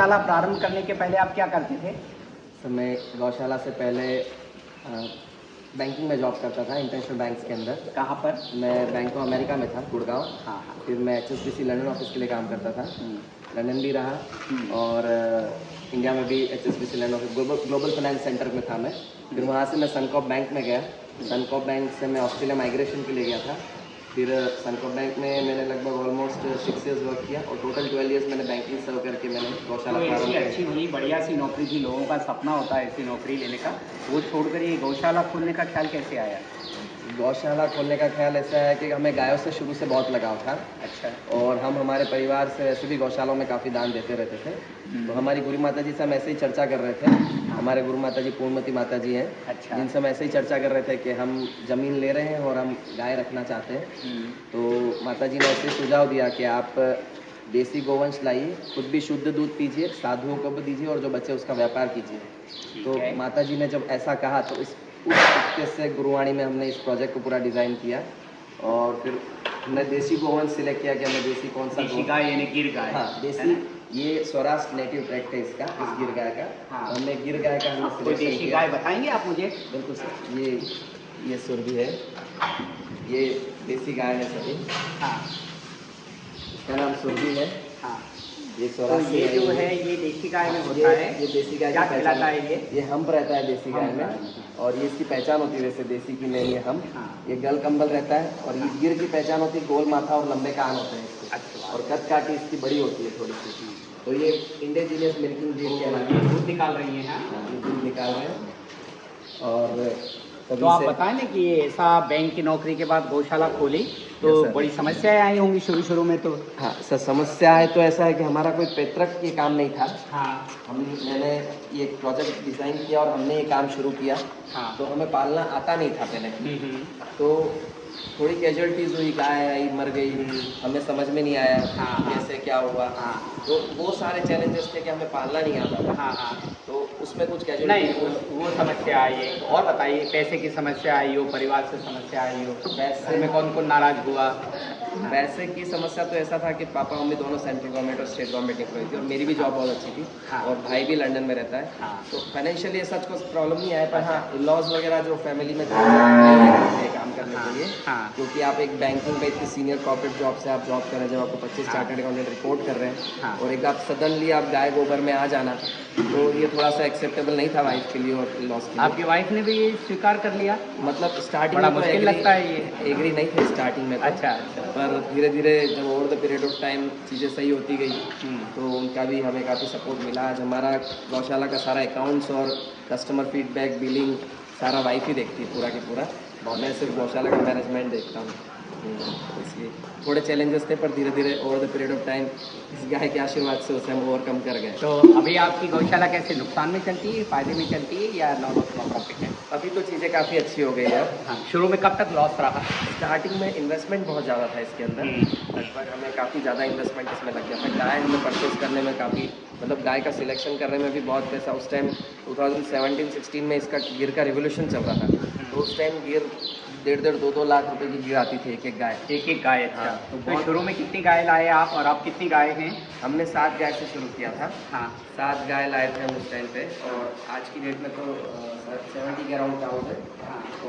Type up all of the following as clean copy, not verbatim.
गौशाला प्रारंभ करने के पहले आप क्या करते थे? सर मैं गौशाला से पहले बैंकिंग में जॉब करता था इंटरनेशनल बैंक्स के अंदर। कहाँ पर? मैं बैंक ऑफ अमेरिका में था, गुड़गांव। हाँ हाँ। फिर मैं HSBC लंदन ऑफिस के लिए काम करता था, लंदन भी रहा और इंडिया में भी HSBC London office global finance centre में था मैं। फिर वहाँ से मैं सनकॉप बैंक में गया। सनकॉप बैंक से मैं ऑस्ट्रेलिया माइग्रेशन के लिए गया था। फिर सनकॉप बैंक में मैंने लगभग ऑलमोस्ट 6 ईयर्स वर्क किया और टोटल 12 ईयर्स मैंने बैंकिंग सर्व करके मैंने गौशाला तो ऐसी प्रारंभ अच्छी भली बढ़िया सी नौकरी थी, लोगों का सपना होता है ऐसी नौकरी लेने का, वो छोड़कर ये गौशाला खोलने का ख्याल कैसे आया? गौशाला खोलने का ख्याल ऐसा है कि हमें गायों से शुरू से बहुत लगाव था। अच्छा। और हम हमारे परिवार से वैसे भी गौशालाओं में काफ़ी दान देते रहते थे। तो हमारी गुरु माता जी से हम ऐसे ही चर्चा कर रहे थे। हमारे गुरु माता जी पूर्णमती माता जी हैं। अच्छा। जिनसे हम ऐसे ही चर्चा कर रहे थे कि हम ज़मीन ले रहे हैं और हम गाय रखना चाहते हैं। तो माता जी ने ऐसे सुझाव दिया कि आप देसी गोवंश लाइए, खुद भी शुद्ध दूध पीजिए, साधुओं को भी दीजिए और जो बचे उसका व्यापार कीजिए। तो माता जी ने जब ऐसा कहा तो उस तरीके से गुरुवाणी में हमने इस प्रोजेक्ट को पूरा डिज़ाइन किया और फिर हमने देसी गोवंश सिलेक्ट किया कि हमें देसी कौन सा देसी गाय यानी गिर गाय। हाँ, देसी ये स्वराष्ट्र नेटिव ट्रैक्ट है इसका, इस गिर गाय का। हाँ। हमने गिर गाय का हमने कोई सिलेक्शन देसी किया। गाय बताएंगे आप मुझे? बिल्कुल सर, ये सुरभि है, ये देसी गाय है सभी। हाँ। इसका नाम सुरभि है। हाँ। ये तो ये जो है ये देसी गाय में होता है, ये देसी गाय क्या की पहचान कहलाता है ये हम्प रहता है देसी गाय में। और ये इसकी पहचान होती है वैसे देसी की नहीं है हम। ये गल कंबल रहता है और ये गिर की पहचान होती है, गोल माथा और लंबे कान होते हैं इसके। अच्छा। और कद काठी इसकी बड़ी होती है थोड़ी सी। तो ये इंडिजीनियस मिल्किंग ब्रीड के ये दूध निकाल रही हैं? ये दूध निकाल रहे हैं। और तो आप बताएं ना कि ये ऐसा बैंक की नौकरी के बाद गौशाला खोली तो Yes, sir. बड़ी समस्याएं आई होंगी शुरू में तो? हाँ सर, समस्या है तो ऐसा है कि हमारा कोई पैतृक ये काम नहीं था। हाँ। मैंने ये प्रोजेक्ट डिज़ाइन किया और हमने ये काम शुरू किया। हाँ। तो हमें पालना आता नहीं था पहले। तो थोड़ी कैजुअलिटीज़ हुई, गाय आई मर गई, हमें समझ में नहीं आया कैसे क्या हुआ। तो वो सारे चैलेंजेस थे कि हमें पालना नहीं आता था। हाँ। तो उसमें कुछ नहीं, कैजुअलिटी वो समस्या आई है। और बताइए, पैसे की समस्या आई हो, परिवार से समस्या आई हो, घर में कौन कौन नाराज हुआ? पैसे की समस्या तो ऐसा था कि पापा मम्मी दोनों सेंट्रल गवर्नमेंट और स्टेट गवर्नमेंट एम्प्लॉय थी और मेरी भी जॉब बहुत अच्छी थी। और भाई भी लंदन में रहता है। तो फाइनेंशियली सच को प्रॉब्लम नहीं आया, पर हाँ लॉज वगैरह जो फैमिली में थे काम करने के लिए। क्योंकि आप एक बैंकिंग में इतनी सीनियर कॉर्पोरेट जॉब से आप जॉब कर रहे हैं, जब आपको 25 चार्टर्ड अकाउंटेंट रिपोर्ट कर रहे हैं और एक आप सडनली आप गाय गोबर में आ जाना, तो ये थोड़ा सा एक्सेप्टेबल नहीं था वाइफ के लिए और लॉस के लिए। आपकी वाइफ ने भी स्वीकार कर लिया? मतलब स्टार्टिंग बड़ा में मुश्किल लगता है ये। एग्री नहीं थे स्टार्टिंग में तो। अच्छा। पर धीरे धीरे जब over the period of time चीज़ें सही होती गई तो उनका भी हमें काफ़ी सपोर्ट मिला। आज हमारा गौशाला का सारा अकाउंट्स और कस्टमर फीडबैक बिलिंग सारा वाइफ ही देखती है पूरा की पूरा। मैं सिर्फ गौशाला का मैनेजमेंट देखता हूँ। इसलिए थोड़े चैलेंजेस थे, पर धीरे धीरे over the period of time इस गाय के आशीर्वाद से उसे हम ओवरकम कर गए। तो अभी आपकी गौशाला कैसे, नुकसान में चलती है, फायदे में चलती है या नॉर्मल प्रॉफिट है? अभी तो चीज़ें काफ़ी अच्छी हो गई है। हाँ। शुरू में कब तक लॉस रहा? स्टार्टिंग में इन्वेस्टमेंट बहुत ज़्यादा था इसके अंदर। लगभग हमें काफ़ी ज़्यादा इन्वेस्टमेंट इसमें लग गया था। गाय हमें परचेज करने में काफ़ी, मतलब गाय का सिलेक्शन करने में भी बहुत पैसा। उस टाइम 2017-16 में इसका गिर का रिवोल्यूशन चल रहा था। तो उस टाइम गिर 1.5-2 लाख रुपए की गिर आती थी एक गाय। एक गाय? अच्छा। तो शुरू में कितनी गाय लाए आप और अब कितनी गाय हैं? हमने 7 गाय से शुरू किया था। हाँ। 7 गाय लाए थे हम उस टाइम पे और आज की डेट में तो 70 के अराउंड काउंट है।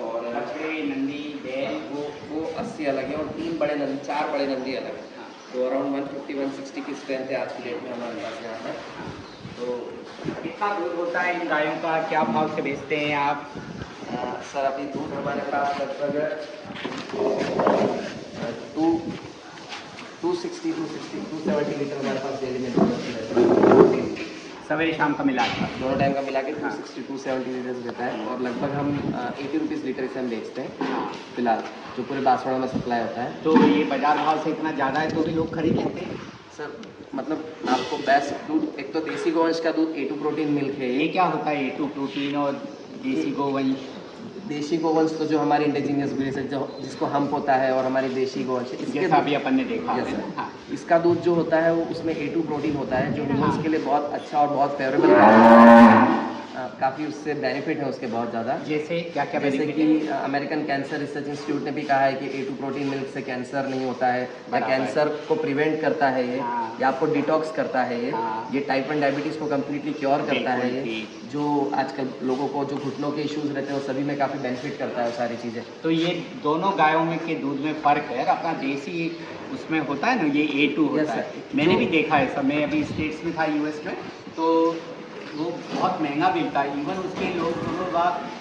और बछड़े, नंदी, बैल वो 80 अलग है और 4 बड़े नंदी अलग है। तो अराउंड 150-160 की स्ट्रेंथ है आज की डेट में हमारे पास यहाँ पर। तो कितना दूध होता है इन गायों का, क्या भाव से बेचते हैं आप? सर अभी दूध हमारे पास लगभग 270 लीटर हमारे पास डेली में दूध होती है। सवेरे शाम का मिला के दोनों टाइम का मिला के 260-270 लीटर रहता है। और लगभग हम 80 रुपीज़ लीटर से हम बेचते हैं फिलहाल, जो पूरे बांसवाड़ा में सप्लाई होता है। तो ये बाजार भाव से इतना ज़्यादा है तो भी लोग खरीद लेते हैं? सर मतलब आपको बेस्ट दूध, एक तो देसी गोवंश का दूध A2 प्रोटीन मिल्क है। ये क्या होता है A2 प्रोटीन और देसी गोवंश? देशी गोवंश तो जो हमारी इंडिजीनियस ब्रीड है, जो जिसको हम्प होता है, और हमारी देशी गोवंश है, इसके अभी अपन ने देखा है। हाँ। इसका दूध जो होता है वो उसमें A2 प्रोटीन होता है, जो ह्यूमन्स के लिए बहुत अच्छा और बहुत फेवरेबल है। काफ़ी उससे बेनिफिट है उसके बहुत ज़्यादा। जैसे क्या क्या जैसे बेनिफिट कि है? अमेरिकन कैंसर रिसर्च इंस्टीट्यूट ने भी कहा है कि A2 प्रोटीन मिल्क से कैंसर नहीं होता है, या बराबर। कैंसर को प्रिवेंट करता है ये, हाँ। या आपको डिटॉक्स करता है हाँ। ये टाइप 1 डायबिटीज़ को कम्प्लीटली क्योर करता है बिल्कुल ये, ठीक। जो आजकल लोगों को जो घुटनों के इश्यूज़ रहते हैं वो सभी में काफ़ी बेनिफिट करता है वो सारी चीज़ें। तो ये दोनों गायों में के दूध में फ़र्क है, अपना देसी उसमें होता है ना ये A2 होता Yes, है। sir. मैंने जो- भी देखा है सब, मैं अभी स्टेट्स में था यूएस में, तो वो बहुत महंगा मिलता है। इवन उसके लोग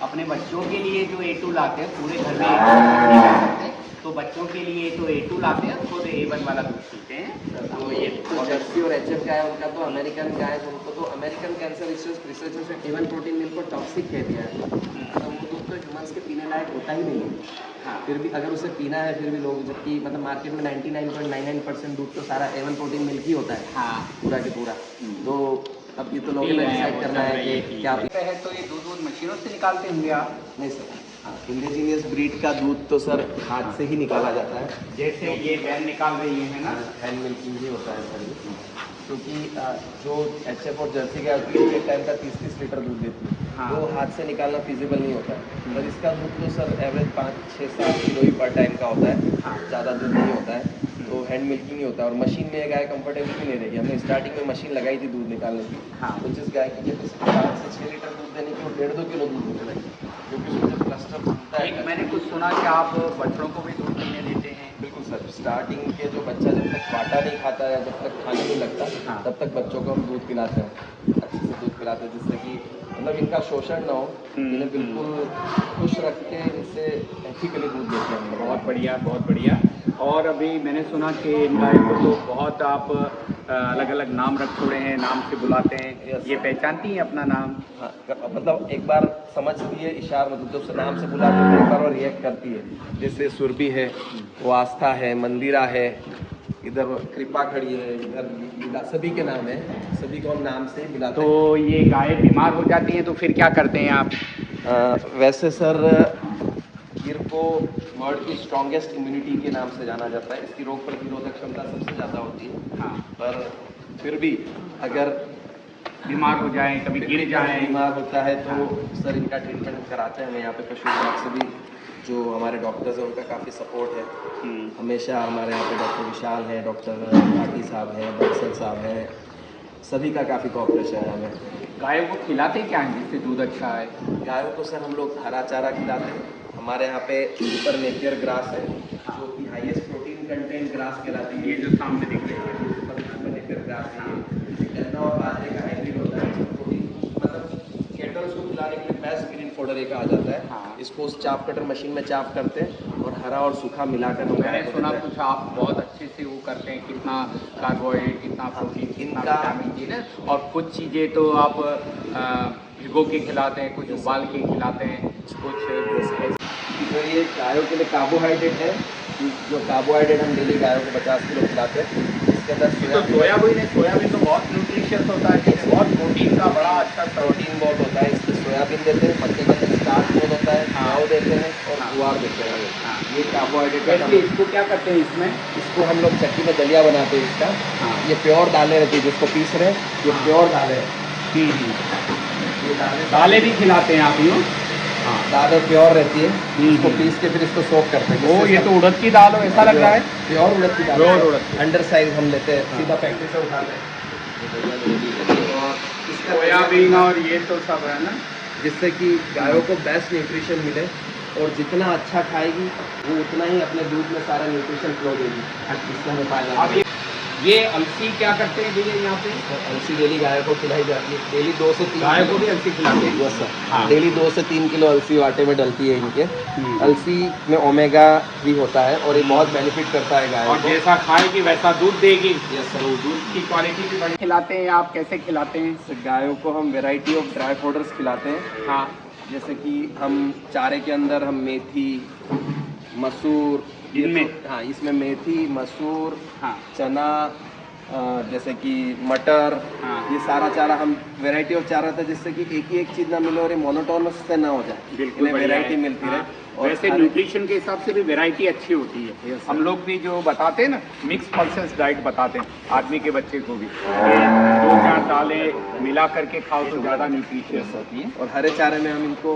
अपने बच्चों के लिए जो A2 लाते हैं, पूरे घर में A2 नहीं कर सकते, तो बच्चों के लिए तो A2 लाते हैं, खुद A1 वाला दूध पीते हैं। तो ये तो जर्सी और HF गाय उनका तो अमेरिकन गाय है, उनको तो अमेरिकन कैंसर रिसर्चर्स ने A1 प्रोटीन मिल्क को टॉक्सिक कह दिया है। मतलब वो दूध तो ह्यूमंस के पीने लायक होता ही नहीं है। हाँ। फिर भी अगर उसे पीना है फिर भी लोग, जबकि मतलब मार्केट में 99.99% दूध तो सारा A1 प्रोटीन मिल्क ही होता है हाँ। पूरा के पूरा। तो अब ये तो लोगों पी ने रहे हैं, डिसाइड वो करना चल है रही है कि चीज़। क्या है तो ये दूध मशीनों से निकालते होंगे आप? नहीं सर, इंडिजीनियस ब्रीड का दूध तो सर हाथ से ही निकाला जाता है। जैसे ये बैन निकाल रही है ना, हैंड मिल्किंग ही होता है सर ये, क्योंकि जो HF और जर्सी गाय होती है एक टाइम का 30-30 लीटर दूध देती है, हाँ। वो हाथ से निकालना फिजिबल नहीं होता है। पर इसका दूध तो सर एवरेज 5-6-7 किलो ही पर टाइम का होता है, हाँ। ज़्यादा दूध नहीं होता है। तो हैंड मिल्किंग ही होता है, और मशीन में गाय कंफर्टेबल भी नहीं रहेगी। हमने स्टार्टिंग में मशीन लगाई थी दूध निकालने की, हाँ। तो जिस गाय की कैपेसिटी 5 से 6 लीटर दूध देने की, वो 1.5-2 किलो दूध निकल रही है, क्योंकि उसमें जब क्लस्टर बनता है। एक मैंने कुछ सुना कि आप बच्चों को भी दूध पीने देते हैं। बिल्कुल सर, स्टार्टिंग के जो बच्चा जब तक बाटा नहीं खाता है, जब तक खाने नहीं लगता, हाँ। तब तक बच्चों को हम दूध पिलाते हैं, अच्छे से दूध पिलाते हैं, जिससे कि मतलब इनका शोषण ना हो, इन्हें बिल्कुल खुश रख के इनसे एथिकली दूध देते हैं हम लोग। बहुत बढ़िया, बहुत बढ़िया। और अभी मैंने सुना कि इन गायों को तो बहुत आप अलग अलग नाम रख छोड़े हैं, नाम से बुलाते हैं। Yes. ये पहचानती हैं अपना नाम? हाँ, मतलब एक बार समझती है इशारा, मतलब जब से नाम से बुलाते हैं एक बार वो रिएक्ट करती है। जैसे सुरभि है, वो आस्था है, मंदिरा है, इधर कृपा खड़ी है, इधर लीला, सभी के नाम है, सभी को हम नाम से ही बुलाते हैं। तो ये गाय बीमार हो जाती हैं तो फिर क्या करते हैं आप? वैसे सर गिर को वर्ल्ड की स्ट्रॉन्गेस्ट इम्यूनिटी के नाम से जाना जाता है। इसकी रोग प्रतिरोधक क्षमता सबसे ज़्यादा होती है। हाँ। पर फिर भी अगर बीमार हो जाएं, कभी गिर जाएं, बीमार होता है तो सर इनका ट्रीटमेंट कराते हैं। हमें यहाँ पे पशु विभाग से भी जो हमारे डॉक्टर्स हैं उनका काफ़ी सपोर्ट है। हमेशा हमारे यहाँ पे डॉक्टर विशाल है, डॉक्टर भाटी साहब हैं, बक्सर साहब हैं, सभी का काफ़ी कोऑपरेशन है हमें। गायों को खिलाते क्या हैं जिससे दूध अच्छा है? गायों को सर हम लोग हरा चारा खिलाते हैं। हमारे यहाँ पे सुपर नेपियर ग्रास है, जो कि हाईएस्ट प्रोटीन कंटेंट ग्रास कहलाती है। ये जो सामने दिख रही है, सुपर नेपियर ग्रास है ये, गन्ना और बाजरे का हाइब्रिड होता है। इसमें प्रोटीन मतलब कैटल्स को खिलाने के लिए बेस्ट ग्रीन फॉडर कहा जाता है। हाँ। इसको उस चाप कटर मशीन में चाप करते हैं और हरा और सूखा मिलाकर हम मैंने गाय को सुना देते हैं। कुछ आप बहुत अच्छे से वो करते हैं, कितना कार्बोहाइड्रेट, कितना प्रोटीन, कितना इनका- विटामिन डी है, और कुछ चीज़ें तो आप भिगो के खिलाते हैं, कुछ उबाल के खिलाते हैं, कुछ तो ये गायों के लिए कार्बोहाइड्रेट है, जो कार्बोहाइड्रेट हम डेली गायों को 50 किलो खिलाते हैं। इसके अंदर तो सोयाबीन है, सोयाबीन तो बहुत न्यूट्रिशियस होता है, इसमें बहुत प्रोटीन का बड़ा अच्छा प्रोटीन बहुत होता है। इसमें सोयाबीन देते हैं, मक्के का स्टार्च बहुत होता है, हाँ। गाँव देते हैं और हाँ। गुआर देते हैं। हाँ। ये कार्बोहाइड्रेट वैसे है। इसको क्या करते हैं इसमें? इसको हम लोग चक्की में दलिया बनाते हैं इसका। हाँ। ये प्योर दालें रहती है, जिसको पीस रहे हैं, ये हाँ। प्योर दालें हैं। ये दालें भी खिलाते हैं आप यूँ? हाँ, दालें प्योर रहती है, इसको पीस के फिर इसको सोक करते हैं। ओ, ये तो उड़द की दाल हो ऐसा लग रहा है। प्योर उड़द की दाल, प्योर उड़द की। अंडर साइज हम लेते हैं, हाँ। सीधा फैक्ट्री से उठाते हैं। और इसका सोयाबीन और ये तो सब है ना। जिससे कि गायों को बेस्ट न्यूट्रिशन मिले, और जितना अच्छा खाएगी वो उतना ही अपने दूध में सारा न्यूट्रिशन फ्लो देगी, जिससे हमें फायदा अब ये अलसी क्या करते हैं भैया यहाँ पे? अलसी डेली गायों को खिलाई जाती है, डेली 2 से 3 गाय को भी अलसी खिलाते हैं? यस सर, हाँ। डेली 2 से 3 किलो अलसी वाटे में डलती है इनके। हम्म। अलसी में ओमेगा 3 होता है और ये बहुत बेनिफिट करता है गायों और को। जैसा खाएगी वैसा दूध देगी। Yes sir. तो दूध की क्वालिटी भी बढ़िया। खिलाते हैं आप, कैसे खिलाते हैं? तो गायों को हम वैरायटी ऑफ ड्राई पाउडर्स खिलाते हैं। हाँ। जैसे कि हम चारे के अंदर हम मेथी, मसूर, इनमें? हाँ, इसमें मेथी, मसूर, हाँ। चना, जैसे कि मटर, हाँ। ये सारा चारा हम वैरायटी ऑफ चारा था, जिससे कि एक ही एक चीज़ ना मिले और ये मोनोटोनस से ना हो जाए, बिल्कुल बढ़िया वैरायटी है। मिलती हाँ। रहे। और वैसे हर- न्यूट्रिशन के हिसाब से भी वैरायटी अच्छी होती है। Yes, sir. हम लोग भी जो बताते हैं ना, मिक्स पल्सेस डाइट बताते हैं आदमी के बच्चे को भी, कि 2-4 दालें मिला करके खाओ तो ज़्यादा न्यूट्रिशियस होती है। और हरे चारे में हम इनको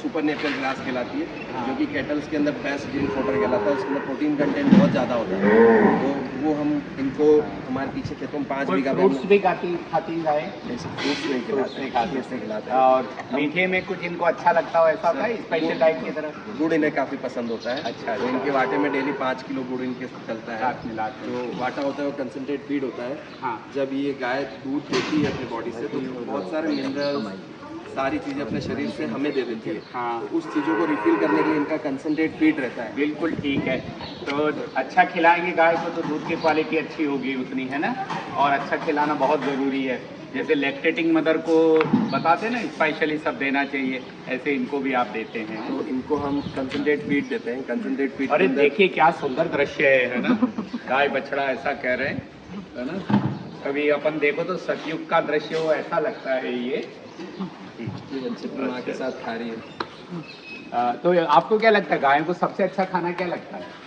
सुपर नेपियर ग्रास खिलाती है, हाँ। जो कि केटल्स के अंदर बेस्ट ड्रिल फोटर कहलाता है। उसके अंदर प्रोटीन कंटेंट बहुत ज़्यादा होता है, तो वो हम इनको हमारे पीछे खेतों में 5 कोई बीघा पे फ्रूट्स भी खाती खाती गाय? फ्रूट्स नहीं फ्रूट्स नहीं खाते। ऐसे खिलाते हैं। और मीठे में कुछ इनको अच्छा लगता हो ऐसा होता है स्पेशल डाइट की तरफ? गुड़ इन्हें काफ़ी पसंद होता है। अच्छा, तो इनके वाटे में डेली 5 किलो गुड़ इनके चलता है। साथ मिला के। जो वाटा होता है वो कंसनट्रेट फीड होता है। हाँ। जब ये गाय दूध देती है अपनी बॉडी से, तो बहुत सारे मिनरल्स, सारी चीज़ें अपने शरीर से हमें दे देती है। हाँ। तो उस चीज़ों को रिफिल करने के लिए इनका कंसनट्रेट फीड रहता है। बिल्कुल ठीक है। तो अच्छा खिलाएंगे गाय को तो दूध की क्वालिटी अच्छी होगी उतनी, है ना? और अच्छा खिलाना बहुत ज़रूरी है। जैसे लैक्टेटिंग मदर को बताते हैं ना स्पेशली सब देना चाहिए, ऐसे इनको भी आप देते हैं। तो इनको हम कंसनट्रेट फीड देते हैं। कंसनट्रेट फीड अरे देखिए क्या सुंदर दृश्य है ना? गाय बछड़ा ऐसा कह रहे हैं, है ना? कभी अपन देखो तो सतयुग का दृश्य हो ऐसा लगता है ये। माँ के साथ खा रही है। तो आपको क्या लगता है गायों को सबसे अच्छा खाना क्या लगता है?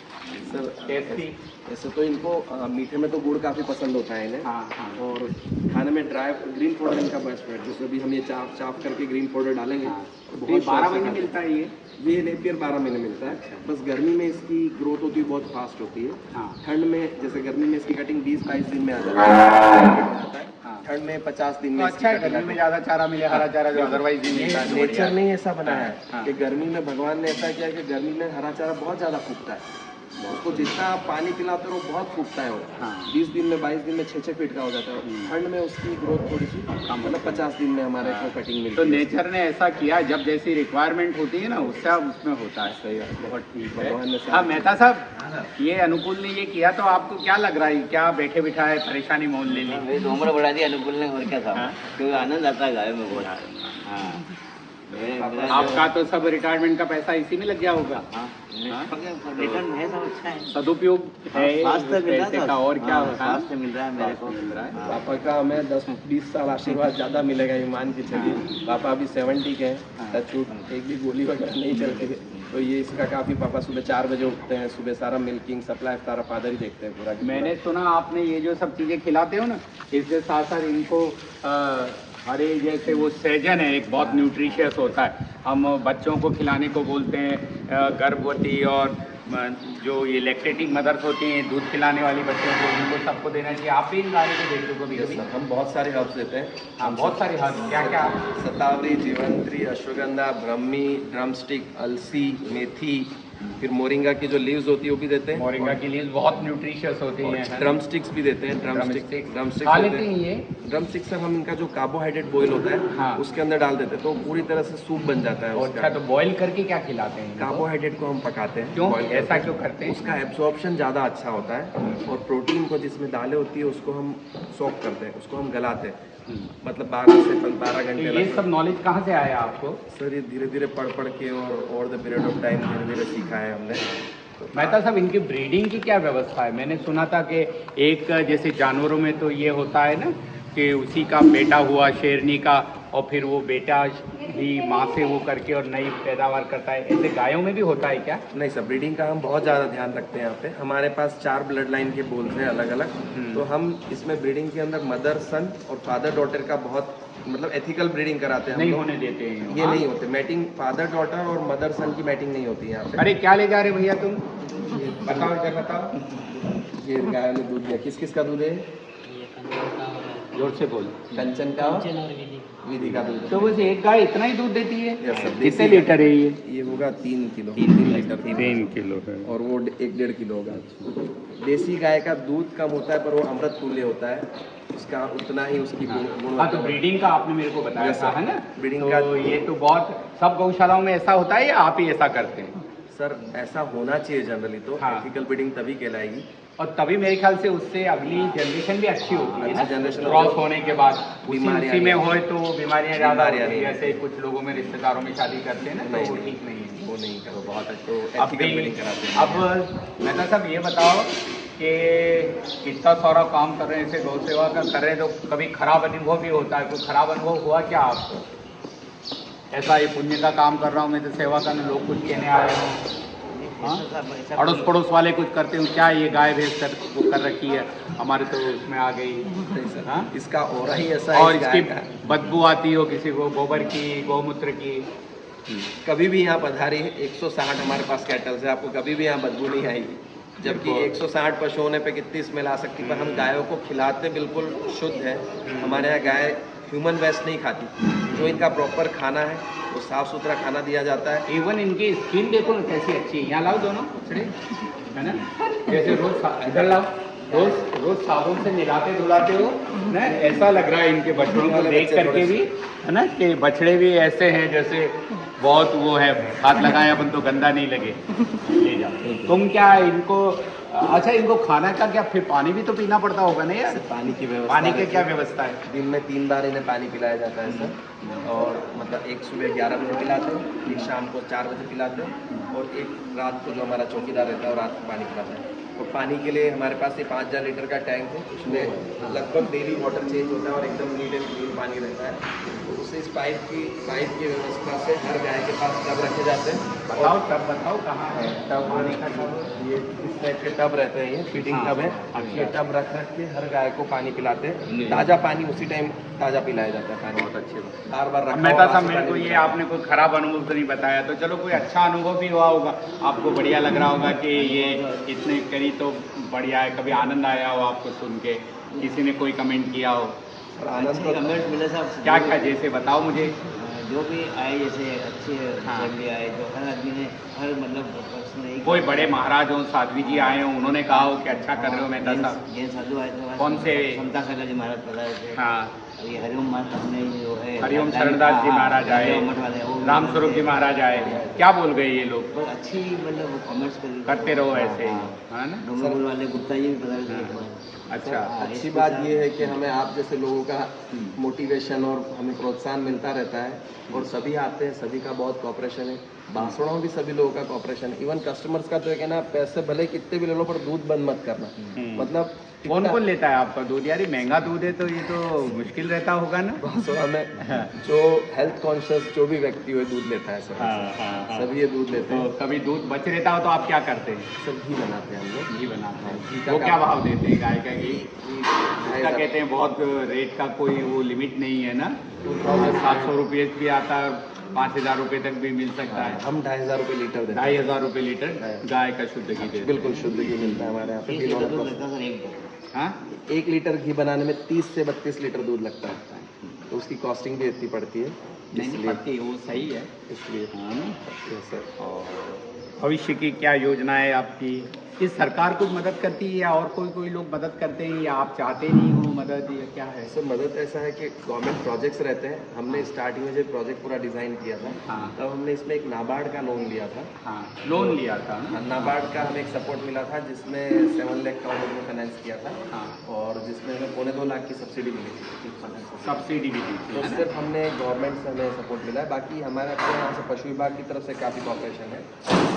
Sir tasty? ऐसे तो इनको मीठे में तो गुड़ काफ़ी पसंद होता है इन्हें। हाँ हाँ। और खाने में ड्राई ग्रीन पाउडर इनका बेस्ट है। जैसे अभी हम ये चाप करके ग्रीन पाउडर डालेंगे तो ये बहुत 12 शौक से महीने खाते हैं। मिलता है ये? ये नेपियर 12 महीने मिलता है। बस गर्मी में इसकी ग्रोथ होती है बहुत फास्ट होती है। हाँ। ठंड में, जैसे गर्मी में इसकी कटिंग 20-22 दिन में आ जाती है। हाँ। ठंड में 50 दिन तो में अच्छा है इसकी गर्मी में ज़्यादा चारा मिले, हरा चारा जो अदरवाइज नहीं मिलता है तो बढ़िया नेचर है। ने ही ऐसा बनाया है हाँ। कि गर्मी में भगवान ने ऐसा किया कि गर्मी में हरा चारा बहुत ज़्यादा फूकता है। उसको जितना आप पानी पिलाते हो बहुत फूकता है वो। हाँ। 20 दिन में 22 दिन में 6-6 फीट का हो जाता है। ठंड में उसकी ग्रोथ थोड़ी सी मतलब 50 दिन में हमारे को कटिंग मिलती तो है। नेचर ने ऐसा किया, जब जैसी रिक्वायरमेंट होती है ना उससे अब उसमें होता है। सही बात। बहुत ठीक भगवान ने है। साथ हाँ मेहता साहब, ये अनुकूल ने ये किया तो आपको क्या लग रहा है? क्या बैठे बिठाए परेशानी मोल ले ली? मेरी तो उम्र बढ़ा दी अनुकूल ने, और क्या था? हाँ? क्योंकि आनंद आता है गाय में बहुत। हाँ। मेरा जो- आपका तो सब रिटायरमेंट का पैसा इसी में लग गया होगा। हाँ, हाँ? रिटर्न है सब अच्छा है। सदुपयोग है स्वास्थ्य मिल रहा पैसे है, का, और क्या हाँ, होता है? स्वास्थ्य मिल रहा है मेरे को। स्वास्थ्य मिल रहा है। हाँ। पापा का हमें 10-20 साल आशीर्वाद ज़्यादा मिलेगा, ये मान के चलिए। पापा अभी 70 के हैं, टचवुड, एक भी गोली वगैरह नहीं चलती है। तो ये इसका काफ़ी, पापा सुबह 4 बजे उठते हैं, सुबह सारा मिल्किंग सप्लाई सारा फादर ही देखते हैं पूरा। मैंने सुना आपने ये जो सब चीज़ें खिलाते हो ना, इसके साथ साथ इनको हरे जैसे वो सहजन है एक बहुत न्यूट्रिशियस होता है, हम बच्चों को खिलाने को बोलते हैं। गर्भवती और जो ये लैक्टेटिंग मदर्स होती हैं, दूध पिलाने वाली बच्चों को, इनको सबको देना चाहिए। आप भी इन गाने को देखते हो कभी कभी? हम बहुत सारे हर्ब्स देते हैं। हाँ बहुत सारे हर्ब, क्या क्या? शतावरी, जीवंत्री, अश्वगंधा, ब्रह्मी, ड्रमस्टिक, अलसी, मेथी, फिर मोरिंगा की जो लीव्स होती है वो भी देते हैं। मोरिंगा की लीव्स बहुत न्यूट्रिशियस होती हैं। ड्रम स्टिक्स भी देते हैं। Drumstick खा लेते हैं ये? ड्रम स्टिक सर हम इनका जो कार्बोहाइड्रेट बॉईल होता है हाँ। उसके अंदर डाल देते हैं, तो पूरी तरह से सूप बन जाता है अच्छा, उसका। तो बॉईल करके क्या खिलाते हैं? कार्बोहाइड्रेट को हम पकाते हैं। क्यों? boil करके। ऐसा क्यों करते हैं? उसका एब्जॉर्प्शन ज़्यादा अच्छा होता है, और प्रोटीन को जिसमें दालें होती है उसको हम सॉक करते हैं, उसको हम गलाते हैं। मतलब 12 से 12 तो घंटे ये लगभग। सब नॉलेज कहाँ से आया आपको? सर ये धीरे धीरे पढ़ पढ़ के और द पीरियड ऑफ टाइम धीरे धीरे सीखा है हमने। मेहता साहब, इनकी ब्रीडिंग की क्या व्यवस्था है? मैंने सुना था कि एक जैसे जानवरों में तो ये होता है ना कि उसी का बेटा हुआ शेरनी का, और फिर वो बेटा भी माँ से वो करके और नई पैदावार करता है, ऐसे गायों में भी होता है क्या? नहीं सर, ब्रीडिंग का हम बहुत ज़्यादा ध्यान रखते हैं यहाँ पे। हमारे पास 4 ब्लड लाइन के बोल्स हैं अलग अलग। तो हम इसमें ब्रीडिंग के अंदर मदर सन और फादर डॉटर का बहुत मतलब एथिकल ब्रीडिंग कराते हैं हम नहीं लोग। होने देते हैं ये नहीं होते मैटिंग, फादर डॉटर और मदर सन की मैटिंग नहीं होती है यहाँ पे। अरे क्या ले जा रहे भैया तुम? बताओ इधर बताओ। ये गाय ने दूध दिया, किस किस का दूध है? जोर से बोल। कंचन का और विधि का दूध। तो बस एक गाय इतना ही दूध देती है? Yes, sir. कितने लीटर है ये? ये होगा 3 किलो, 3 लीटर। 3 किलो है। और वो 1-1.5 किलो होगा। देसी गाय का दूध कम होता है पर वो अमृत तुल्य होता है, उसका उतना ही उसकी गुण। हाँ, तो ब्रीडिंग का आपने मेरे को बताया Yes, था, sir. है ना? ब्रीडिंग तो का ये तो बहुत सब गौशालाओं में ऐसा होता है या आप ही ऐसा करते हैं? सर ऐसा होना चाहिए जनरली, तो हाँ। एथिकल ब्रीडिंग तभी कहलाएगी। और तभी मेरे ख्याल से उससे अगली जनरेशन भी अच्छी होती है ना, अच्छी generation क्रॉस होती है। होने के बाद बीमारियां उसी में नहीं होए तो बीमारियां ज़्यादा बीमारियां होती हैं। नहीं जैसे कुछ लोगों में रिश्तेदारों में शादी करते हैं ना, तो नहीं, वो नहीं। ठीक नहीं है। वो नहीं तो करो। बहुत अच्छा। तो अब एथिकल ब्रीडिंग कराते हैं। अब मेहता साहब ये बताओ कि इतना सारा काम कर रहे हैं, ऐसे गौ सेवा का कर रहे हैं, तो कभी खराब अनुभव भी होता है? कोई खराब अनुभव हुआ क्या आपको? ऐसा ये पुण्य का काम कर रहा हूँ मैं, तो सेवा करने लोग कुछ कहने आ रहे हो, हाँ? अड़ोस पड़ोस वाले कुछ करते हो क्या? ये गाय भैंस कर वो कर रखी है हमारे, तो उसमें आ गई, हाँ? इसका ऑरा ही ऐसा है और इस इसकी गाय का। बदबू आती हो किसी को, गोबर की, गौमूत्र की? कभी भी यहाँ पधारी 160 हमारे पास कैटल से, आपको कभी भी यहाँ बदबू नहीं आएगी। जबकि 160 पशु होने पे कितनी स्मेल आ सकती है, पर हम गायों को खिलाते बिल्कुल शुद्ध है। हमारे यहाँ गाय ह्यूमन वेस्ट नहीं खाती, जो इनका प्रॉपर खाना है वो साफ़ सुथरा खाना दिया जाता है। इवन इनकी स्किन देखो ना कैसी अच्छी है। यहाँ लाओ दोनों बछड़े, है ना? जैसे रोज इधर लाओ, रोज साबुन से नहलाते धुलाते हो ना, ऐसा लग रहा है इनके बछड़ों को देख करके भी, है ना, कि बछड़े भी ऐसे हैं जैसे बहुत वो है, हाथ लगाए अपन तो गंदा नहीं लगे। ले जाओ तुम। क्या इनको, अच्छा इनको खाना का क्या, फिर पानी भी तो पीना पड़ता होगा ना यार? पानी की व्यवस्था, पानी की क्या व्यवस्था है? दिन में 3 बार इन्हें पानी पिलाया जाता है सर। और मतलब एक सुबह 11 बजे पिलाते हैं, एक शाम को 4 बजे पिलाते हैं, और एक रात को जो हमारा चौकीदार रहता है वो रात को पानी पिलाता है। और पानी के लिए हमारे पास ये 5000 लीटर का टैंक है, उसमें लगभग डेली वाटर चेंज होता है और एकदम नीट एंड क्लीन पानी रहता है। तो उसे इस पाइप की व्यवस्था से हर गाय के पास टब रखे जाते हैं। बताओ टब, बताओ कहाँ है टब? पानी का टब? ये इस टाइप के टब रहते हैं, ये फीडिंग हाँ, टब है। अच्छा। ये टब रख के हर गाय को पानी पिलाते हैं। ताज़ा पानी उसी टाइम ताज़ा पिलाया जाता है पानी। बहुत अच्छे बात। बार बार रखा मेहता हुआ साहब, बासी मेरे को पानी ये पिलाते आपने कोई खराब अनुभव तो नहीं बताया, तो चलो कोई अच्छा अनुभव भी हुआ होगा, आपको बढ़िया लग रहा होगा कि ये इतने करी तो बढ़िया है। कभी आनंद आया हो आपको सुन के, किसी ने कोई कमेंट किया हो? हैं। आनंद अच्छे तो कमेंट्स मिले साहब। क्या क्या, जैसे बताओ मुझे। जो भी आए, जैसे अच्छे हाँ। फैमिली आए, तो हर आदमी ने हर मतलब पर्सन ने कोई बड़े महाराज हो, साध्वी जी आए हो, उन्होंने कहा हो कि अच्छा कर रहे हो मेहता साहब? जैन साधु आए थे। कौन से? समता सागर जी महाराज पधारे थे। हाँ, ये हरिओम महाराज अपने जो है, हरिओम शरणदास जी महाराज आए, मठ वाले, वो राम स्वरूप जी महाराज आए। क्या बोल गए ये लोग? बहुत अच्छी मतलब कमेंट्स करते रहो ऐसे ही, हाँ। है ना? डोंगरपुर वाले गुप्ता जी भी पधारे थे एक बार। अच्छा, हाँ, अच्छी इसके बात साथ- ये है कि हमें आप जैसे लोगों का मोटिवेशन और हमें प्रोत्साहन मिलता रहता है, और सभी आते हैं, सभी का बहुत कॉपरेशन है। बांसुड़ा में भी सभी लोगों का कॉपरेशन है। इवन कस्टमर्स का तो है कि ना, पैसे भले कितने भी ले लो पर दूध बंद मत करना। मतलब कौन कौन लेता है आपका दूध? यार ये महंगा दूध है, तो ये तो मुश्किल रहता होगा ना? बांसुड़ा में जो हेल्थ कॉन्शियस जो भी व्यक्ति हो दूध लेता है सर। हाँ। सभी ये दूध लेते तो हैं। कभी दूध बच रहता हो तो आप क्या करते हैं? सब घी बनाते हैं हम लोग। घी बनाते हैं। घी का वो क्या काम- भाव देते हैं गाय का घी? उसका 2,500 कहते हैं बहुत रेट का कोई वो लिमिट नहीं है ना? 700 रुपये भी आता है, 5000 रुपये तक भी मिल सकता है। हम 2,500 रुपये लीटर देते हैं। 2500 रुपये लीटर गाय का शुद्ध घी देते हैं। बिल्कुल शुद्ध घी मिलता है हमारे यहाँ पे। 30 लीटर दूध लगता है सर एक बार। हाँ, 1 लीटर घी बनाने में 30 से 32 लीटर दूध लगता है, तो उसकी कॉस्टिंग भी इतनी पड़ती है। नहीं इसलिए पत्ती वो सही है। इसलिए हाँ ना? yes, sir. और भविष्य की क्या योजना है आपकी? इस सरकार कुछ मदद करती है या और कोई लोग मदद करते हैं, या आप चाहते नहीं हो मदद, या क्या है? सर मदद ऐसा है कि गवर्नमेंट प्रोजेक्ट्स रहते हैं। हमने स्टार्टिंग में जब प्रोजेक्ट पूरा डिज़ाइन किया था, हाँ। तब हमने इसमें एक नाबार्ड का लोन लिया था। हाँ, लोन लिया था ना? नाबार्ड का हमें एक सपोर्ट मिला था, जिसमें 7 लाख का में फाइनेंस किया था, हाँ। और जिसमें हमें 2.25 लाख की सब्सिडी मिली थी। सब्सिडी भी दी थी, तो है ना? सिर्फ हमने गवर्नमेंट से हमें सपोर्ट मिला है। बाकी हमारे अपने यहाँ से पशु विभाग की तरफ से काफ़ी कॉपरेशन है।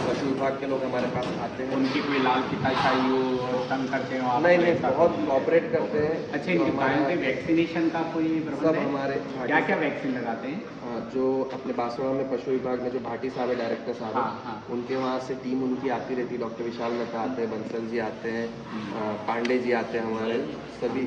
पशु विभाग के लोग हमारे पास आते हैं। उनकी कोई लाल किताशाई हो, तंग करते हो आप? नहीं नहीं, ऐसा बहुत कोई? कॉपरेट करते हैं। अच्छा, जो इनके हमारे गायों के यहाँ- वैक्सीनेशन का कोई सब प्रबंध है? हमारे क्या क्या वैक्सीन लगाते हैं? जो अपने बांसुड़ा में पशु विभाग में जो भाटी साहब है, डायरेक्टर साहब हाँ, हैं, हाँ। उनके वहाँ से टीम उनकी आती रहती है। डॉक्टर विशाल मेहता आते हैं, बंसल जी आते हैं, पांडे जी आते हैं हमारे सभी।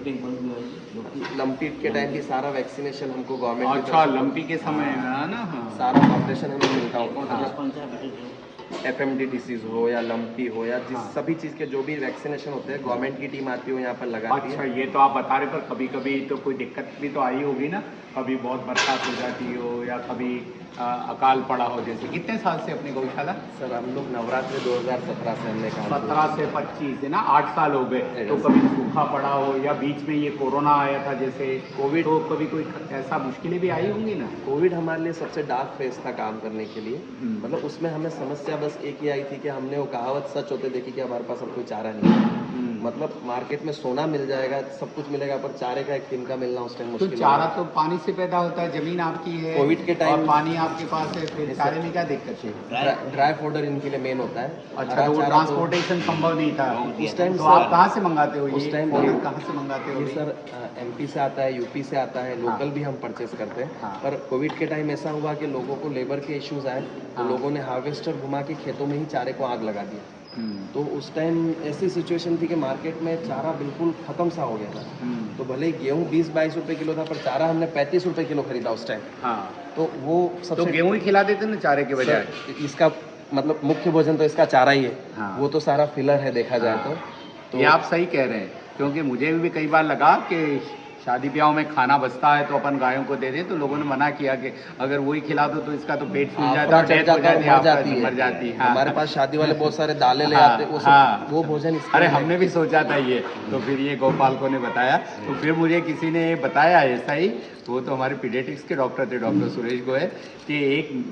लंपीट के टाइम की सारा वैक्सीनेशन हमको गवर्नमेंट की अच्छा, तरफ से- लंपी के समय में, है ना? हाँ। सारा कॉपरेशन हमें मिलता होता है। कौन सा बेटे? FMD डिसीज हो या लंपी हो या जिस हाँ। सभी चीज़ के जो भी वैक्सीनेशन होते हैं, गवर्नमेंट की टीम आती है यहाँ पर लगाती अच्छा, है। ये तो आप बता रहे, पर कभी कभी तो कोई दिक्कत भी तो आई होगी ना? कभी बहुत बरसात हो जाती हो, या कभी अकाल पड़ा हो, जैसे कितने साल से अपनी गौशाला? सर हम लोग नवरात्रि 2017 से हमने काम किया। 17 से 25 है ना, 8 साल हो गए। तो कभी सूखा पड़ा हो, या बीच में ये कोरोना आया था जैसे कोविड, तो कभी कोई ऐसा मुश्किलें भी आई होंगी ना? कोविड हमारे लिए सबसे डार्क फेज था काम करने के लिए। मतलब उसमें हमें समस्या बस एक ही आई थी कि हमने वो कहावत सच होते देखी कि हमारे पास अब कोई चारा नहीं है। मतलब मार्केट में सोना मिल जाएगा, सब कुछ मिलेगा, पर चारे का एक दिन का मिलना उस टाइम तो मुश्किल चारा तो पानी से पैदा होता है, जमीन आपकी है, कोविड के टाइम और पानी आपके पास है, फिर चारे में क्या दिक्कत है? ड्राई फूडर इनके लिए मेन होता है। अच्छा, हरा तो वो चारा ट्रांसपोर्टेशन संभव नहीं था उस टाइम तो आप कहाँ से मंगाते हो? उस ये टाइम फॉडर कहाँ से मंगाते हो? ये सर एमपी से आता है, यूपी से आता है, लोकल भी हम परचेस करते हैं। हाँ। पर कोविड के टाइम ऐसा हुआ कि लोगों को लेबर के इश्यूज आए, तो हाँ। लोगों ने हार्वेस्टर घुमा के खेतों में ही चारे को आग लगा दिया। हम्म, तो उस टाइम ऐसी सिचुएशन थी कि मार्केट में चारा बिल्कुल खत्म सा हो गया था। हम्म, तो भले ही गेहूँ 20-22 रुपए किलो था, पर चारा हमने 35 रुपए किलो खरीदा उस टाइम। हाँ, तो वो तो सबसे गेहूं ही खिला देते ना चारे के बजाय? सर, इसका मतलब मुख्य भोजन तो इसका चारा ही है। हाँ। वो तो सारा फिलर है देखा जाए हाँ। तो ये आप सही कह रहे हैं, क्योंकि मुझे भी कई बार लगा कि शादी ब्याह में खाना बचता है तो अपन गायों को दे दें, तो लोगों ने मना किया कि अगर वही खिला दो तो इसका तो पेट फूल जाता आफरा है, चढ़ डेथ हो जाता है, जाती है, मर जाती है। मर जाती है। हाँ। हमारे पास शादी वाले बहुत सारे दालें ले हाँ, आते, वो हाँ। वो भोजन इसके अरे लिए- हमने भी सोचा था ये, तो फिर ये गौपालकों ने बताया, तो फिर मुझे किसी ने बताया ऐसा ही, वो तो हमारे पीडियाट्रिक्स के डॉक्टर थे, डॉक्टर सुरेश गोयल, कि एक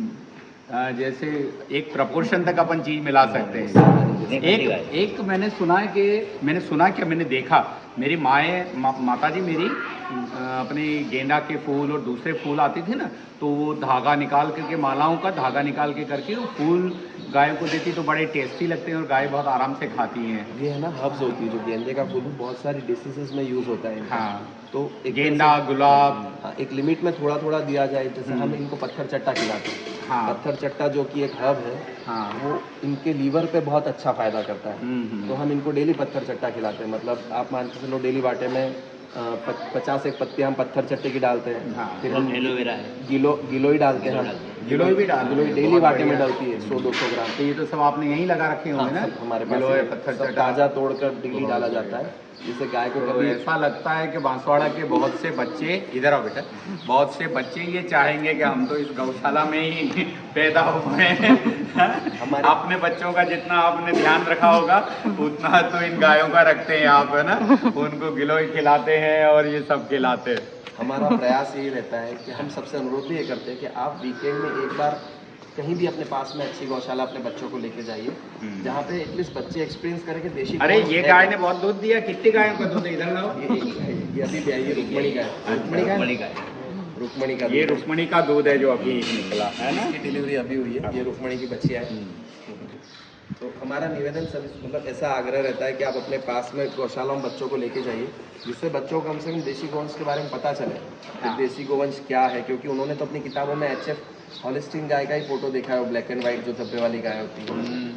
जैसे एक प्रपोर्शन तक अपन चीज मिला सकते हैं। एक मैंने सुना है कि मैंने देखा, मेरी माता जी मेरी अपने गेंदा के फूल और दूसरे फूल आते थे ना, तो वो धागा निकाल करके, मालाओं का धागा निकाल के करके वो फूल गायों को देती, तो बड़े टेस्टी लगते हैं और गाय बहुत आराम से खाती हैं। ये है ना हर्ब्स होती है, जो गेंदे का फूल बहुत सारी डिसीजेस में यूज होता है इनका। हाँ, तो एक गेंदा, गुलाब। हाँ, एक लिमिट में थोड़ा थोड़ा दिया जाए, जैसे हम इनको पत्थर चट्टा खिलाते हैं। हाँ। पत्थर चट्टा जो कि एक हर्ब है, हाँ। वो इनके लीवर पे बहुत अच्छा फायदा करता है। हम्म। तो हम इनको डेली पत्थर चट्टा खिलाते हैं। मतलब आप मान के चलो डेली बाटे में 50 एक पत्ती हम पत्थर चट्टे की डालते हैं। हाँ। फिर हम एलोवेरा है, गिलोई डालते हैं हम। गिलोय भी डाल, गिलोय डेली बहुत बाटे में बढ़िया। डलती है 100-200 ग्राम। तो ये तो सब आपने यहीं लगा रखे होंगे ना? हाँ, सब हमारे पास गिलोय, है। पत्थर सब चट्टा। ताजा तोड़कर डेली डाला जाता है, जिससे गाय को तो कभी ऐसा लगता है कि बांसवाड़ा के बहुत से बच्चे, इधर आओ बेटा, बहुत से बच्चे ये चाहेंगे कि हम तो इस गौशाला में ही पैदा हुए हैं। हमारे- अपने बच्चों का जितना आपने ध्यान रखा होगा उतना तो इन गायों का रखते हैं आप, है ना? उनको गिलोय खिलाते हैं और ये सब खिलाते हैं। हमारा प्रयास यही रहता है कि हम सबसे अनुरोध भी ये करते हैं कि आप वीकेंड में एक बार कहीं भी अपने पास में अच्छी गौशाला अपने बच्चों को लेके जाइए, जहाँ पे एटलीस्ट बच्चे एक्सपीरियंस करें कि देशी अरे कौन ये है। गाय ने बहुत दूध दिया, कितनी गायों का दूध है? इधर लाओ। ये अभी भी आई है, रुक्मणी का है। रुक्मणी का है? रुक्मणी का ये दूध है। रुक्मणी का दूध है जो अभी निकला है ना? इसकी डिलीवरी अभी हुई है। ये रुक्मणी की बच्चियाँ है। तो हमारा निवेदन सभी मतलब ऐसा आग्रह रहता है कि आप अपने पास में गौशाला में बच्चों को लेके जाइए, जिससे बच्चों को कम से कम देशी गोवंश के बारे में पता चले कि देशी गोवंश क्या है। क्योंकि उन्होंने तो अपनी किताबों में HF हॉलिस्टीन गाय का ही फोटो देखा है, वो ब्लैक एंड व्हाइट जो धब्बे वाली गाय होती है।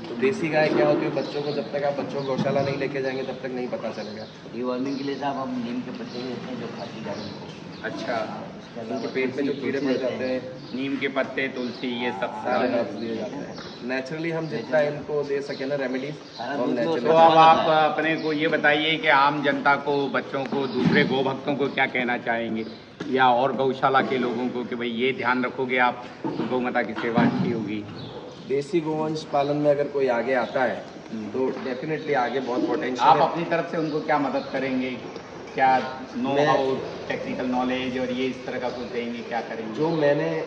तो देसी गाय क्या होती है, बच्चों को जब तक आप बच्चों को गौशाला नहीं लेके जाएंगे तब तक नहीं पता चलेगा। ये वार्मिंग के लिए साहब हम नीम के पत्ते भी देते हैं जो खाती गायों को। अच्छा, उसके उनके अलावा पेट में जो कीड़े पड़ जाते हैं, नीम के पत्ते, तुलसी, ये सब सारे सारे। हर्ब्स दिए जाते हैं। नेचुरली हम जितना इनको दे सके ना रेमेडीज, सारा हम दूध तो नेचुरली तो अब आप अपने को ये बताइए कि आम जनता को, बच्चों को, दूसरे गौ भक्तों को क्या कहना चाहेंगे, या और गौशाला के लोगों को कि भाई ये ध्यान रखोगे आप, गौ माता की सेवा अच्छी होगी। देसी गोवंश पालन में अगर कोई आगे आता है तो डेफिनेटली आगे बहुत पोटेंशियल आप है। अपनी तरफ से उनको क्या मदद करेंगे? क्या नो मैं- हाउ, टेक्निकल नॉलेज और ये इस तरह का कुछ देंगे, क्या करेंगे? जो मैंने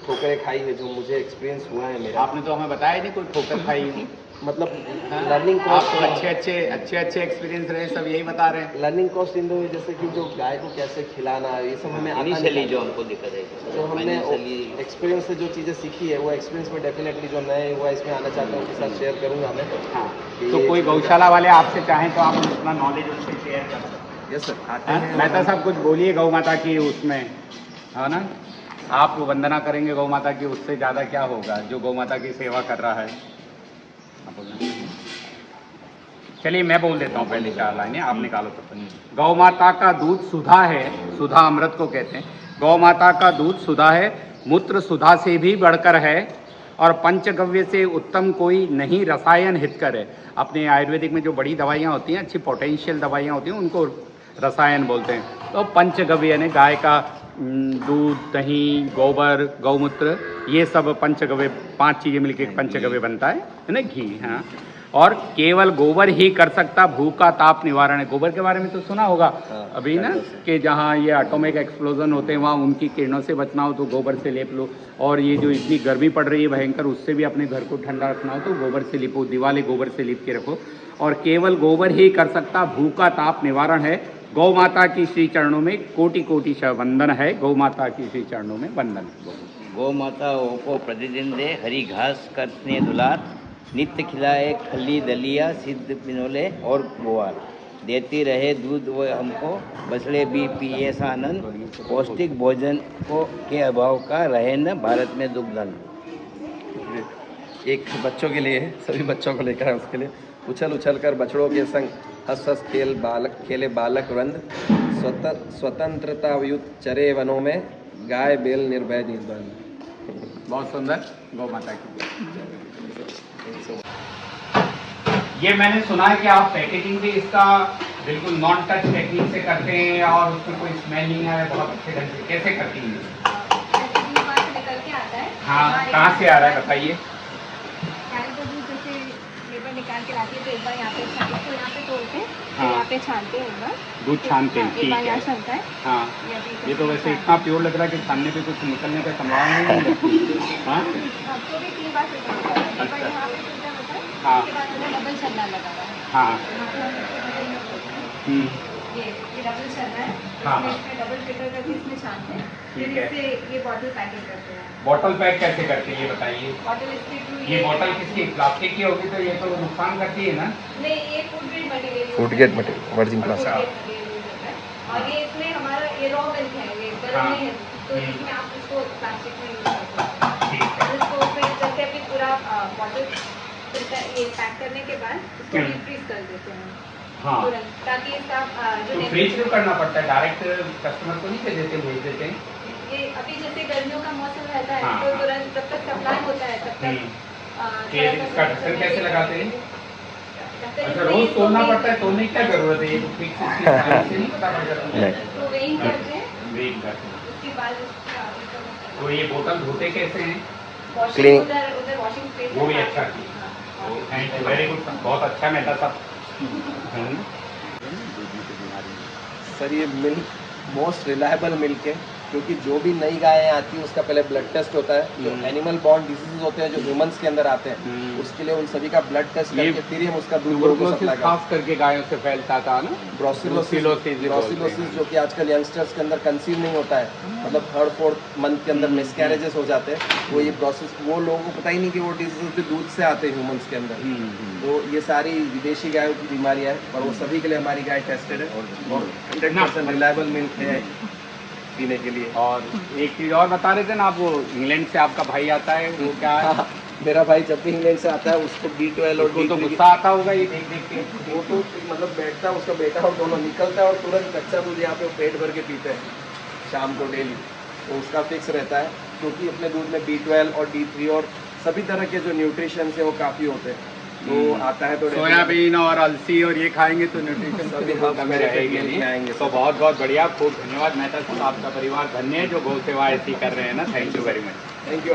ठोकरें खाई है, जो मुझे एक्सपीरियंस हुआ है मेरा, आपने तो हमें बताया नहीं कोई ठोकर खाई हो। मतलब हाँ? लर्निंग आप कॉस्ट, अच्छे एक्सपीरियंस रहे, सब यही बता रहे हैं। Learning cost in the way जैसे कि जो गाय को कैसे खिलाना है, ये सब हमें आता नहीं इनिशियली था। जो हमको दिक्कत है, जो हमने फाइनेंशियली एक्सपीरियंस से जो चीज़ें सीखी है, वो एक्सपीरियंस में डेफिनेटली जो नए हुआ इसमें आना चाहता हूँ, उनके साथ शेयर करूँगा मैं। हाँ, कि तो ये- कोई गौशाला वाले आपसे चाहें तो आप अपना नॉलेज उनसे शेयर कर सकते हैं। यस सर, आते हाँ? हैं। मेहता साहब कुछ बोलिए गौ माता की उसमें, है ना? आप वंदना करेंगे गौ माता की, उससे ज़्यादा क्या होगा जो गौ माता की सेवा कर रहा है? आप बोलना। चलिए मैं बोल देता हूँ पहले 4 लाइनें, आप निकालो तब तक। गौ माता का दूध सुधा है, सुधा अमृत को कहते हैं। गौ माता का दूध सुधा है, मूत्र सुधा से भी बढ़कर है, और पंचगव्य से उत्तम कोई नहीं, रसायन हितकर है। अपने आयुर्वेदिक में जो बड़ी दवाइयाँ होती हैं, अच्छी पोटेंशियल दवाइयाँ होती हैं, उनको रसायन बोलते हैं। तो पंचगव्य यानी गाय का दूध, दही, गोबर, गौमूत्र, ये सब पंचगव्य, 5 चीज़ें मिलकर एक पंचगव्य बनता है ना? घी। हाँ, और केवल गोबर ही कर सकता भूख का ताप निवारण है। गोबर के बारे में तो सुना होगा अभी ना, कि जहाँ ये एटॉमिक एक्सप्लोजन होते हैं वहाँ उनकी किरणों से बचना हो तो गोबर से लेप लो, और ये जो इतनी गर्मी पड़ रही है भयंकर, उससे भी अपने घर को ठंडा रखना हो तो गोबर से लिपो, दीवारें गोबर से लिप के रखो। और केवल गोबर ही कर सकता भूख का ताप निवारण है। गौ माता की श्री चरणों में कोटि कोटि वंदन है। गौ माता की श्री चरणों में वंदन। गौ माताओं को प्रतिदिन दे हरी घास करने दुलार, नित्य खिलाए खली दलिया सिद्ध पिनोले और ग्वार, देती रहे दूध वो हमको बछड़े भी पिए सानंद, पौष्टिक भोजन को के अभाव का रहे न भारत में दुग्धन। एक बच्चों के लिए, सभी बच्चों को लेकर है उसके लिए। उछल उछल कर बछड़ों के संग हंस हंस खेले बालक वृंद, स्वतंत्रतायुत चरे वनों में, गाय बेल निर्भय निर्बंध। बहुत सुंदर। गौ माता की। ये मैंने सुना है कि आप पैकेजिंग भी इसका बिल्कुल नॉन टच टेक्निक से करते हैं और उसमें कोई स्मेल नहीं आए, बहुत अच्छे ढंग से कैसे करती हैं? निकल के आता है। हाँ, कहाँ से आ रहा है बताइए। लेबर निकाल के लाती है तो एक बार यहाँ पे इसको यहाँ पे तोड़ते हैं, हाँ। यहाँ पे छानते हैं एक बार। दूध छानते हैं, हाँ, एक ठीक बार है। यहाँ छानता है। हाँ, ये तो वैसे इतना प्योर लग रहा है कि छानने पे कुछ निकलने का संभावना ही नहीं लगती। हाँ, तो भी 3 बार फिल्टर होता है। एक बार यहाँ पे फिल्टर होता है, हाँ। उसके बाद हमें डबल छन्ना लगा हुआ है। हाँ, ये डबल छन्ना है, हाँ, इसमें इसमें डबल फिल्टर करके इसमें छानते हैं, फिर ठीक है। इससे ये बॉटल पैकिंग करते हैं। बॉटल पैक कैसे करते हैं ये बताइए। बॉटल इसके थ्रू ये बॉटल किसकी, प्लास्टिक की होगी तो ये तो नुकसान करती है ना। नहीं, ये food grade material. Food grade material, virgin अच्छा। और ये इसमें हमारा ये रॉ मिल्क है, ये गर्म हाँ। नहीं है, तो इसमें आप इसको प्लास्टिक में यूज कर सकते हैं। ठीक है। और इसको फिर जैसे अभी पूरा बॉटल ये पैक करने के बाद इसको हम्म। फ्रीज कर देते हैं हाँ, तुरंत, ताकि इसका जो तो फ्रीज क्यों करना पड़ता है? डायरेक्ट कस्टमर को नहीं दे देते, भेज देते हैं। ये अभी जैसे गर्मियों का मौसम रहता है, हाँ, तो हाँ। तुरंत जब तक सप्लाई होता है तब तक फिर थोड़ा सा इसका ढक्कन कैसे लगाते हैं? ढक्कन अच्छा, इसमें रोज इसको तोड़ना वेट- पड़ता है, तोड़ने की क्या जरूरत है? ये तो फिक्स से नहीं पता पड़ जाता। तो वेइंग करते हैं, वेट करते हैं। उसके बाद इसका तो ये बोतल धोते कैसे हैं? वॉशिंग, Clean- उधर वॉशिंग स्पेस वो भी अच्छा की। थैंक यू, वेरी गुड, बहुत अच्छा मेरा सब। सर ये मिल्क मोस्ट रिलायबल मिल्क है, क्योंकि जो भी नई गायें आती हैं उसका पहले ब्लड टेस्ट होता है। जो एनिमल बॉर्न डिजीज होते हैं जो ह्यूमंस के अंदर आते हैं, उसके लिए उन सभी का ब्लड टेस्ट ये करके फिर ही हम उसका दूध लोगों को सप्लाई करते हैं। खास करके गायों से फैलता था ना, ब्रोसिलोसिस ब्रोसिलोसिस जो कि आजकल यंगस्टर्स के अंदर कंसीव नहीं होता है, मतलब 3rd-4th मंथ के अंदर मिसकैरेजेस हो जाते हैं, वो ये प्रोसेस वो लोगों को पता ही नहीं कि वो डिजीज भी दूध से आते हैं ह्यूमंस के अंदर। तो ये सारी विदेशी गायों की बीमारियां हैं, पर वो सभी के लिए हमारी गाय टेस्टेड है और 100% रिलायबल मिल्क है पीने के लिए। और एक चीज और बता रहे थे ना आप, वो इंग्लैंड से आपका भाई आता है, वो क्या है? हाँ, मेरा भाई जब भी इंग्लैंड से आता है उसको B12 और उसको तो D3 गुस्सा आता होगा ये देख देख के। वो तो मतलब बैठता है, उसका बेटा और दोनों निकलता है और तुरंत कच्चा दूध यहाँ पे पेट भर के पीते हैं शाम को डेली। तो उसका फिक्स रहता है, क्योंकि अपने दूध में B12 और D3 और सभी तरह के जो न्यूट्रिशन है वो काफ़ी होते हैं। तो आता है तो सोयाबीन और अलसी और ये खाएंगे तो न्यूट्रिशन सभी सभी कमी रहेगी मिल नहीं। जाएंगे। तो बहुत बहुत बढ़िया, खूब धन्यवाद मेहता साहब, आपका परिवार धन्य है जो गौ सेवा ऐसी कर रहे हैं ना। Thank you very much. Thank you.